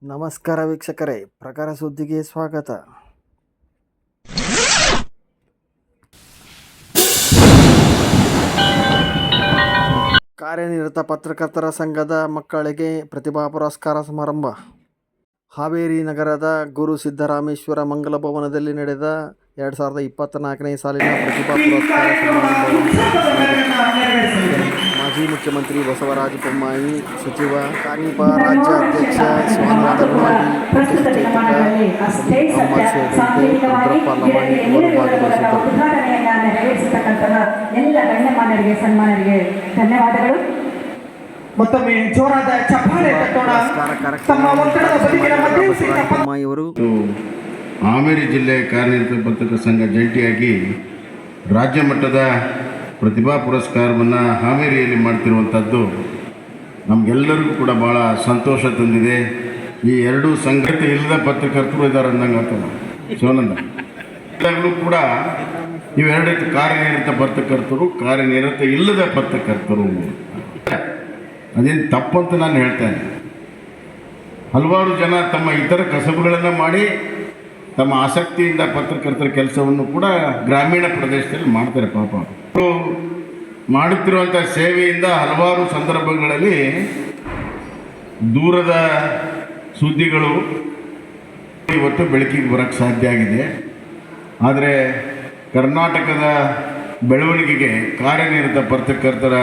ನಮಸ್ಕಾರ ವೀಕ್ಷಕರೇ, ಪ್ರಖರ ಸುದ್ದಿಗೆ ಸ್ವಾಗತ. ಕಾರ್ಯನಿರತ ಪತ್ರಕರ್ತರ ಸಂಘದ ಮಕ್ಕಳಿಗೆ ಪ್ರತಿಭಾ ಪುರಸ್ಕಾರ ಸಮಾರಂಭ. ಹಾವೇರಿ ನಗರದ ಗುರು ಸಿದ್ದರಾಮೇಶ್ವರ ಮಂಗಲ ಭವನದಲ್ಲಿ ನಡೆದ 2024ನೇ ಸಾಲಿನ ಪ್ರತಿಭಾ ಪುರಸ್ಕಾರ ಸಮಾರಂಭವನ್ನು ಮಾಜಿ ಮುಖ್ಯಮಂತ್ರಿ ಬಸವರಾಜ ಬೊಮ್ಮಾಯಿ, ಸಚಿವ ಕಾನಿಪ ರಾಜ್ಯ ಅಧ್ಯಕ್ಷ ಶಿವಾನಂದರಾಗಿ, ಚೇತಕ ಅಹಮದ್ ಸೇರಿದಂತೆ ರುದ್ರಪ್ಪ ಲಮಾಣಿ ಅವರು ಭಾಗವಹಿಸಿದ್ದರು. ಮತ್ತೊಮ್ಮೆ ಜೋರಾದ ಚಪ್ಪಾಳೆ ತಟ್ಟೋಣ. ಬೊಮ್ಮಾಯಿ ಅವರು ಹಾವೇರಿ ಜಿಲ್ಲೆ ಕಾರ್ಯನಿರತ ಪತ್ರಕರ್ತರ ಸಂಘ ಜಂಟಿಯಾಗಿ ರಾಜ್ಯ ಮಟ್ಟದ ಪ್ರತಿಭಾ ಪುರಸ್ಕಾರವನ್ನು ಹಾವೇರಿಯಲ್ಲಿ ಮಾಡ್ತಿರುವಂಥದ್ದು ನಮಗೆಲ್ಲರಿಗೂ ಕೂಡ ಭಾಳ ಸಂತೋಷ ತಂದಿದೆ. ಈ ಎರಡೂ ಸಂಘಟನೆ ಇಲ್ಲದ ಪತ್ರಕರ್ತರು ಇದ್ದಾರೆ ಅಂದಂಗೆ ಆಗ್ತದೆ. ಶಿವಾನಂದ ಎಲ್ಲರೂ ಕೂಡ ಇವೆರಡು ಕಾರ್ಯನಿರತ ಪತ್ರಕರ್ತರು, ಕಾರ್ಯನಿರತ ಇಲ್ಲದ ಪತ್ರಕರ್ತರು. ಅದೇನು ತಪ್ಪಂತ ನಾನು ಹೇಳ್ತೇನೆ. ಹಲವಾರು ಜನ ತಮ್ಮ ಇತರ ಕಸಬುಗಳನ್ನು ಮಾಡಿ ತಮ್ಮ ಆಸಕ್ತಿಯಿಂದ ಪತ್ರಕರ್ತರ ಕೆಲಸವನ್ನು ಕೂಡ ಗ್ರಾಮೀಣ ಪ್ರದೇಶದಲ್ಲಿ ಮಾಡ್ತಾರೆ. ಪಾಪ ಅವರು ಮಾಡುತ್ತಿರುವಂಥ ಸೇವೆಯಿಂದ ಹಲವಾರು ಸಂದರ್ಭಗಳಲ್ಲಿ ದೂರದ ಸುದ್ದಿಗಳು ಇವತ್ತು ಬೆಳಕಿಗೆ ಬರೋಕ್ಕೆ ಸಾಧ್ಯ ಆಗಿದೆ. ಆದರೆ ಕರ್ನಾಟಕದ ಬೆಳವಣಿಗೆಗೆ ಕಾರ್ಯನಿರತ ಪತ್ರಕರ್ತರ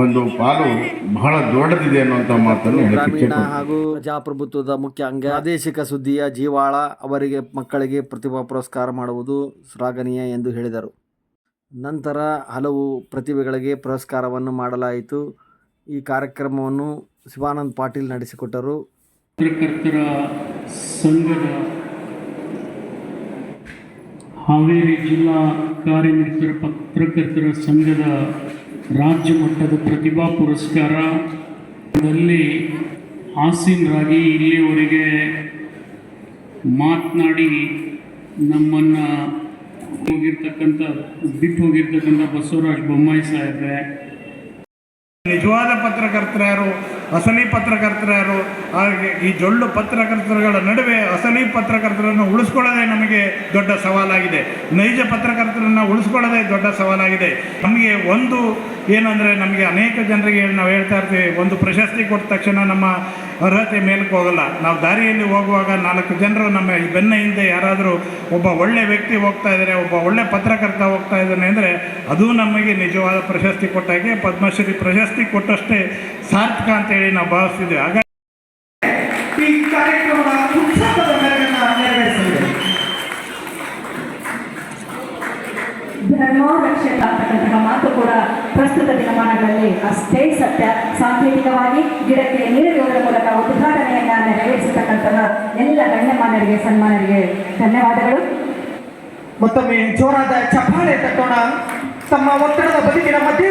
ಒಂದು ಪಾಲು ಬಹಳ ದೊಡ್ಡದಿದೆ ಅನ್ನುವಂಥ ಮಾತನ್ನು ಗ್ರಾಮೀಣ ಹಾಗೂ ಪ್ರಜಾಪ್ರಭುತ್ವದ ಮುಖ್ಯ ಅಂಗ ಪ್ರಾದೇಶಿಕ ಸುದ್ದಿಯ ಜೀವಾಳ ಅವರಿಗೆ ಮಕ್ಕಳಿಗೆ ಪ್ರತಿಭಾ ಪುರಸ್ಕಾರ ಮಾಡುವುದು ಶ್ಲಾಘನೀಯ ಎಂದು ಹೇಳಿದರು. ನಂತರ ಹಲವು ಪ್ರತಿಭೆಗಳಿಗೆ ಪುರಸ್ಕಾರವನ್ನು ಮಾಡಲಾಯಿತು. ಈ ಕಾರ್ಯಕ್ರಮವನ್ನು ಶಿವಾನಂದ್ ಪಾಟೀಲ್ ನಡೆಸಿಕೊಟ್ಟರು. ಪತ್ರಕರ್ತರ ಸಂಘದ ಹಾವೇರಿ ಜಿಲ್ಲಾ ಕಾರ್ಯನಿರತ ಪತ್ರಕರ್ತರ ಸಂಘದ ರಾಜ್ಯ ಮಟ್ಟದ ಪ್ರತಿಭಾ ಪುರಸ್ಕಾರದಲ್ಲಿ ಆಸೀನರಾಗಿ ಇಲ್ಲಿಯವರೆಗೆ ಮಾತನಾಡಿ ನಮ್ಮನ್ನು ಬಿಟ್ಟು ಹೋಗಿರ್ತಕ್ಕಂಥ ಬಸವರಾಜ ಬೊಮ್ಮಾಯಿ ಸಾಹೇಬ್ರೆ, ನಿಜವಾದ ಪತ್ರಕರ್ತರು ಯಾರು, ಅಸಲಿ ಪತ್ರಕರ್ತರು ಯಾರು, ಹಾಗೆ ಈ ಜೊಳ್ಳು ಪತ್ರಕರ್ತರುಗಳ ನಡುವೆ ಅಸಲಿ ಪತ್ರಕರ್ತರನ್ನು ಉಳಿಸ್ಕೊಳ್ಳೋದೇ ನಮಗೆ ದೊಡ್ಡ ಸವಾಲಾಗಿದೆ. ನೈಜ ಪತ್ರಕರ್ತರನ್ನು ಉಳಿಸ್ಕೊಳ್ಳೋದೇ ದೊಡ್ಡ ಸವಾಲಾಗಿದೆ. ನಮಗೆ ಒಂದು ಏನಂದರೆ, ನಮಗೆ ಅನೇಕ ಜನರಿಗೆ ನಾವು ಹೇಳ್ತಾ ಇರ್ತೀವಿ, ಒಂದು ಪ್ರಶಸ್ತಿ ಕೊಟ್ಟ ತಕ್ಷಣ ನಮ್ಮ ಅರ್ಹತೆ ಮೇಲಕ್ಕೆ ಹೋಗಲ್ಲ. ನಾವು ದಾರಿಯಲ್ಲಿ ಹೋಗುವಾಗ 4 ಜನರು ನಮ್ಮ ಬೆನ್ನ ಹಿಂದೆ ಯಾರಾದರೂ ಒಬ್ಬ ಒಳ್ಳೆ ವ್ಯಕ್ತಿ ಹೋಗ್ತಾ ಇದ್ದಾರೆ, ಒಬ್ಬ ಒಳ್ಳೆ ಪತ್ರಕರ್ತ ಹೋಗ್ತಾ ಇದ್ದಾನೆ ಅಂದರೆ ಅದು ನಮಗೆ ನಿಜವಾದ ಪ್ರಶಸ್ತಿ ಕೊಟ್ಟಾಗೆ, ಪದ್ಮಶ್ರೀ ಪ್ರಶಸ್ತಿ ಕೊಟ್ಟಷ್ಟೇ ಸಾರ್ಥಕ ಅಂತೇಳಿ ನಾವು ಭಾವಿಸ್ತಿದ್ವಿ. ಹಾಗಾಗಿ ಈ ಕಾರ್ಯಕ್ರಮದ ಉತ್ಸಾಹದ ಮೆರಗನ್ನು ನೆರವೇರಿಸಲಿದೆ. ಧರ್ಮೋರಕ್ಷಕ ಅಂತಕ್ಕಂತಹ ಮಾತು ಕೂಡ ಪ್ರಸ್ತುತ ದಿನಮಾನಗಳಲ್ಲಿ ಅಷ್ಟೇ ಸತ್ಯ. ಸಾಂಕೇತಿಕವಾಗಿ ಗಿಡಕ್ಕೆ ನೀಡುವುದರ ಮೂಲಕ ಉದ್ಘಾಟನೆಯನ್ನ ನೆರವೇರಿಸತಕ್ಕಂತಹ ಎಲ್ಲ ಗಣ್ಯಮಾನ್ಯರಿಗೆ, ಸನ್ಮಾನರಿಗೆ ಧನ್ಯವಾದಗಳು. ಮತ್ತೊಮ್ಮೆ ಜೋರಾದ ಚಪ್ಪಾಳೆ ತಟ್ಟೋಣ. ತಮ್ಮ ಒತ್ತಡದ ಬದುಕಿನ ಮಧ್ಯೆ